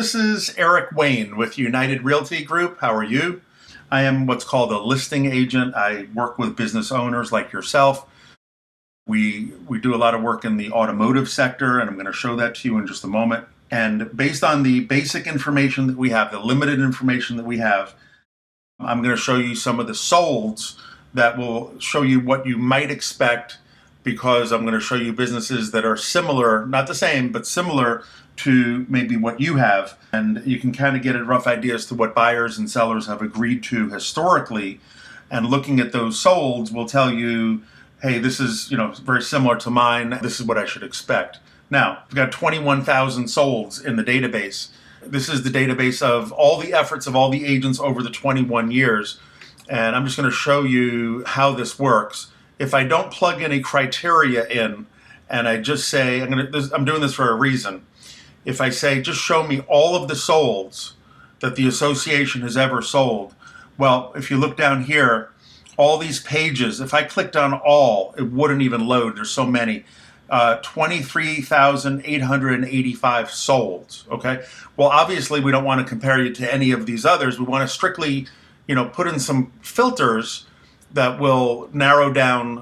This is Eric Wayne with United Realty Group. How are you? I am what's called a listing agent. I work with business owners like yourself. We do a lot of work in the automotive sector, and I'm going to show that to you in just a moment. And based on the basic information that we have, the limited information that we have, I'm going to show you some of the solds that will show you what you might expect, because I'm going to show you businesses that are similar, not the same, but similar to maybe what you have. And you can kind of get a rough idea as to what buyers and sellers have agreed to historically. And looking at those solds will tell you, hey, this is very similar to mine. This is what I should expect. Now, we've got 21,000 solds in the database. This is the database of all the efforts of all the agents over the 21 years. And I'm just going to show you how this works. If I don't plug any criteria in, and I just say, I'm doing this for a reason. If I say, just show me all of the solds that the association has ever sold, well, if you look down here, all these pages, if I clicked on all, it wouldn't even load. There's so many. 23,885 solds, okay? Well, obviously, we don't want to compare you to any of these others. We want to strictly, put in some filters that will narrow down,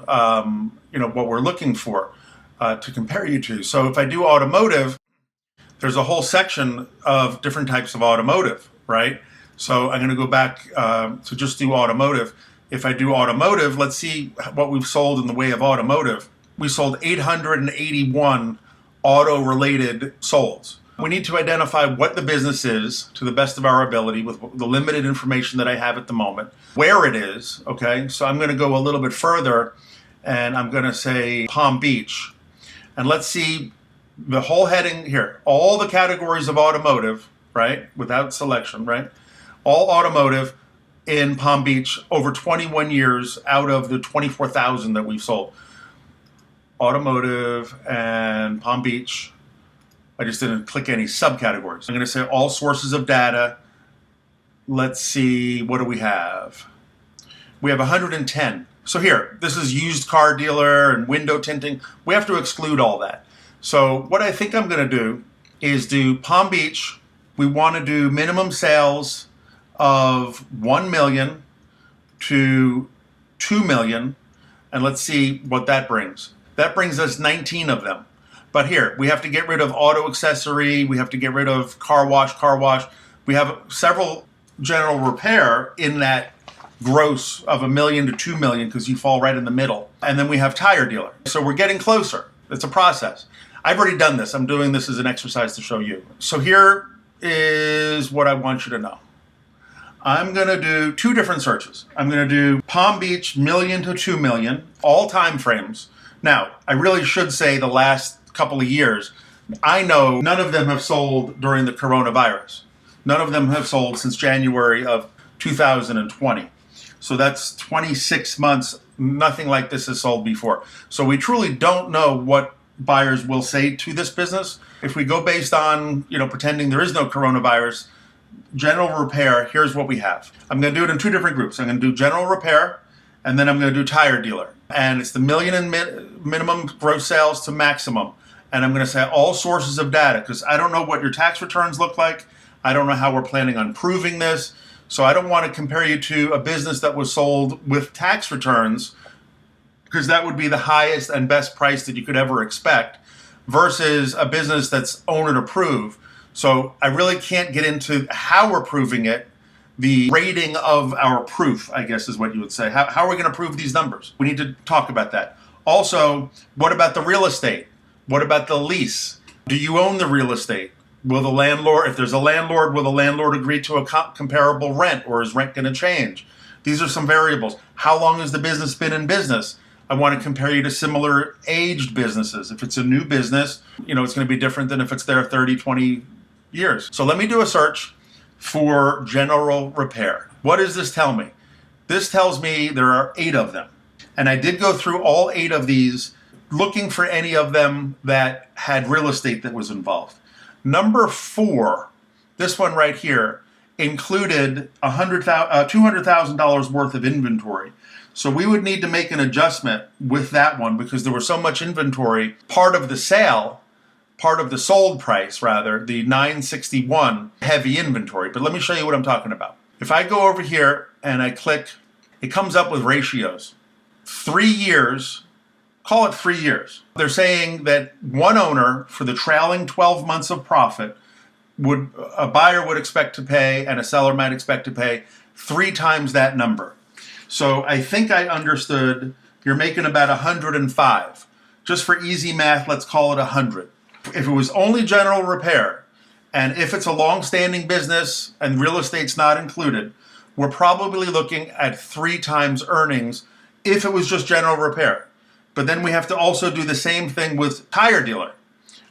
what we're looking for to compare you to. So if I do automotive, there's a whole section of different types of automotive, right? So I'm going to go back to just do automotive. If I do automotive, let's see what we've sold in the way of automotive. We sold 881 auto-related solds. We need to identify what the business is to the best of our ability with the limited information that I have at the moment, where it is, okay? So I'm going to go a little bit further, and I'm going to say Palm Beach. And let's see the whole heading here, all the categories of automotive, right, without selection, right? All automotive in Palm Beach over 21 years out of the 24,000 that we've sold. Automotive and Palm Beach. I just didn't click any subcategories. I'm going to say all sources of data. Let's see, what do we have? We have 110. So here, this is used car dealer and window tinting. We have to exclude all that. So what I think I'm going to do is do Palm Beach. We want to do minimum sales of 1 million to 2 million. And let's see what that brings. That brings us 19 of them. But here, we have to get rid of auto accessory. We have to get rid of car wash. We have several general repair in that gross of 1 million to 2 million, because you fall right in the middle. And then we have tire dealer. So we're getting closer. It's a process. I've already done this. I'm doing this as an exercise to show you. So here is what I want you to know. I'm going to do two different searches. I'm going to do Palm Beach million to 2 million, all time frames. Now, I really should say the last couple of years. I know none of them have sold during the coronavirus. None of them have sold since January of 2020. So that's 26 months. Nothing like this has sold before. So we truly don't know what buyers will say to this business. If we go based on, pretending there is no coronavirus, general repair, here's what we have. I'm going to do it in two different groups. I'm going to do general repair, and then I'm going to do tire dealer. And it's the million in minimum gross sales to maximum. And I'm going to say all sources of data, because I don't know what your tax returns look like. I don't know how we're planning on proving this. So I don't want to compare you to a business that was sold with tax returns, because that would be the highest and best price that you could ever expect, versus a business that's owner approved. So I really can't get into how we're proving it. The rating of our proof, I guess, is what you would say. How are we going to prove these numbers? We need to talk about that. Also, what about the real estate? What about the lease? Do you own the real estate? Will the landlord, if there's a landlord, will the landlord agree to a comparable rent, or is rent going to change? These are some variables. How long has the business been in business? I want to compare you to similar aged businesses. If it's a new business, it's going to be different than if it's there 30, 20 years. So let me do a search for general repair. What does this tell me? This tells me there are 8 of them. And I did go through all 8 of these, looking for any of them that had real estate that was involved. Number 4, this one right here, included $200,000 worth of inventory. So we would need to make an adjustment with that one, because there was so much inventory. Part of the sale part of the sold price, rather, the 961 heavy inventory. But let me show you what I'm talking about. If I go over here and I click, it comes up with ratios. 3 years, call it 3 years. They're saying that one owner for the trailing 12 months of profit a buyer would expect to pay and a seller might expect to pay 3 times that number. So I think I understood you're making about 105. Just for easy math, let's call it 100. If it was only general repair, and if it's a long-standing business and real estate's not included, we're probably looking at 3 times earnings if it was just general repair. But then we have to also do the same thing with tire dealer,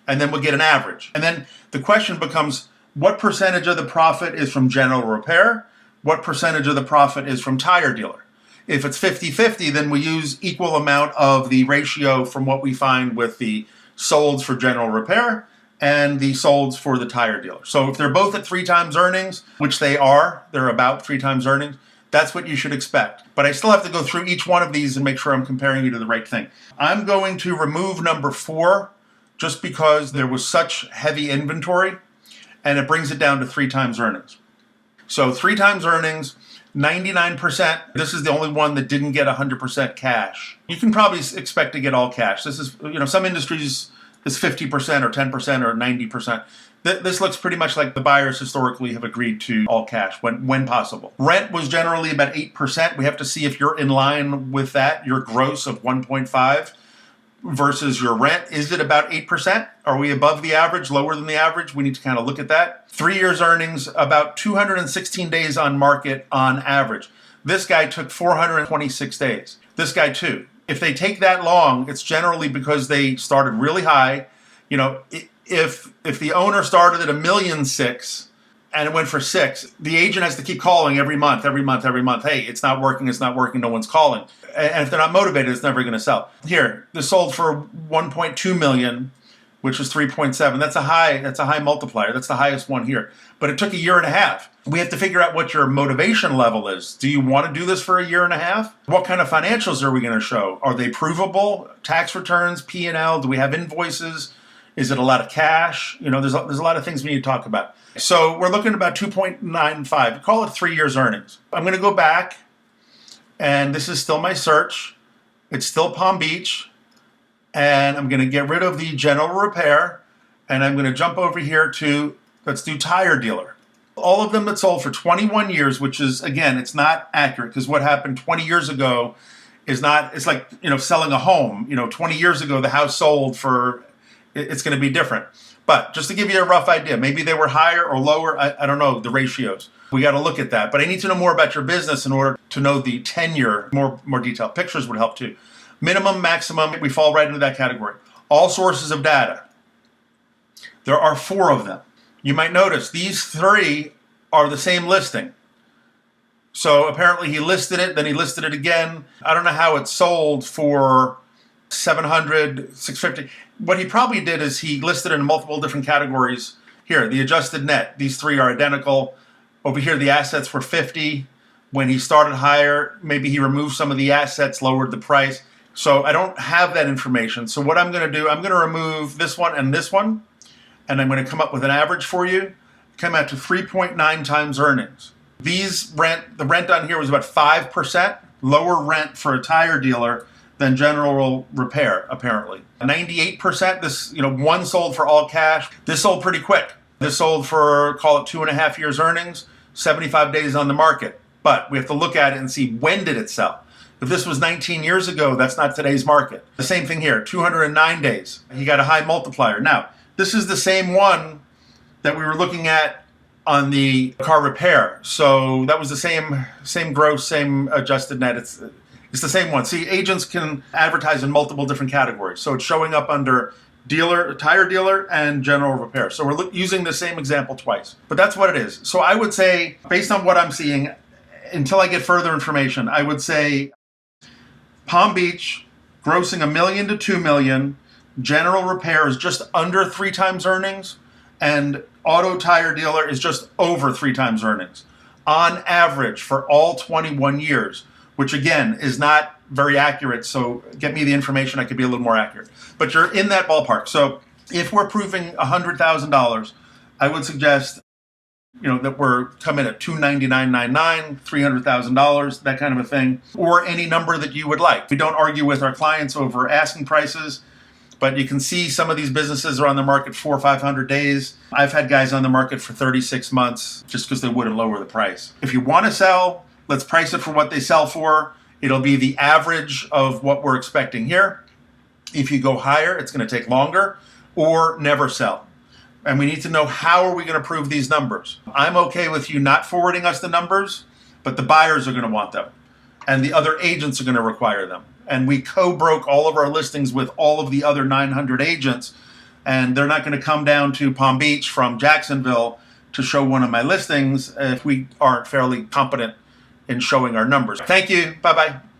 and then we'll get an average. And then the question becomes, what percentage of the profit is from general repair? What percentage of the profit is from tire dealer? If it's 50-50, then we use equal amount of the ratio from what we find with the solds for general repair and the solds for the tire dealer. So if they're both at 3 times earnings, which they are, they're about 3 times earnings, that's what you should expect. But I still have to go through each one of these and make sure I'm comparing you to the right thing. I'm going to remove number 4 just because there was such heavy inventory, and it brings it down to 3 times earnings. So 3 times earnings, 99%. This is the only one that didn't get 100% cash. You can probably expect to get all cash. This is, some industries is 50% or 10% or 90%. This looks pretty much like the buyers historically have agreed to all cash when possible. Rent was generally about 8%. We have to see if you're in line with that, your gross of 1.5 versus your rent. Is it about 8%? Are we above the average, lower than the average? We need to kind of look at that. 3 years earnings, about 216 days on market on average. This guy took 426 days. This guy too. If they take that long, it's generally because they started really high. If the owner started at $1.6 million and it went for 6, the agent has to keep calling every month. Hey, it's not working, no one's calling. And if they're not motivated, it's never going to sell. Here, this sold for 1.2 million, which is 3.7. That's a high multiplier. That's the highest one here. But it took 1.5 years. We have to figure out what your motivation level is. Do you want to do this for 1.5 years? What kind of financials are we going to show? Are they provable? Tax returns, P&L? Do we have invoices? Is it a lot of cash? There's a lot of things we need to talk about. So we're looking at about 2.95. Call it 3 years earnings. I'm going to go back, and this is still my search. It's still Palm Beach, and I'm going to get rid of the general repair, and I'm going to jump over here to, let's do tire dealer. All of them that sold for 21 years, which is, again, it's not accurate, because what happened 20 years ago is not, it's like, selling a home. 20 years ago, the house sold for, it's going to be different. But just to give you a rough idea, maybe they were higher or lower. I don't know the ratios. We got to look at that. But I need to know more about your business in order to know the tenure, more detailed. Pictures would help too. Minimum, maximum, we fall right into that category. All sources of data. There are 4 of them. You might notice these 3 are the same listing. So apparently he listed it, then he listed it again. I don't know how it sold for 700, 650. What he probably did is he listed it in multiple different categories. Here, the adjusted net. These 3 are identical. Over here, the assets were 50. When he started higher, maybe he removed some of the assets, lowered the price. So I don't have that information. So what I'm going to do, I'm going to remove this one, and I'm going to come up with an average for you. Come out to 3.9 times earnings. The rent on here was about 5%, lower rent for a tire dealer than general repair, apparently. 98%, this, one sold for all cash. This sold pretty quick. This sold for, call it 2.5 years earnings, 75 days on the market. But we have to look at it and see, when did it sell? If this was 19 years ago, that's not today's market. The same thing here, 209 days. He got a high multiplier. Now, this is the same one that we were looking at on the car repair. So that was the same gross, same adjusted net. It's the same one. See, agents can advertise in multiple different categories. So it's showing up under tire dealer and general repair. So we're using the same example twice. But that's what it is. So I would say, based on what I'm seeing, until I get further information, I would say Palm Beach, grossing $1 million to $2 million. General repair is just under 3 times earnings. And auto tire dealer is just over 3 times earnings. On average for all 21 years. Which again is not very accurate, so get me the information, I could be a little more accurate. But you're in that ballpark. So If we're proving $100,000, I would suggest that we're coming at $299.99, $300,000, that kind of a thing, or any number that you would like. We don't argue with our clients over asking prices, but you can see some of these businesses are on the market 400 or 500 days. I've had guys on the market for 36 months just because they wouldn't lower the price. If you want to sell, let's price it for what they sell for. It'll be the average of what we're expecting here. If you go higher, it's going to take longer, or never sell. And we need to know, how are we going to prove these numbers? I'm okay with you not forwarding us the numbers, but the buyers are going to want them. And the other agents are going to require them. And we co-broke all of our listings with all of the other 900 agents. And they're not going to come down to Palm Beach from Jacksonville to show one of my listings if we aren't fairly competent in showing our numbers. Thank you. Bye-bye.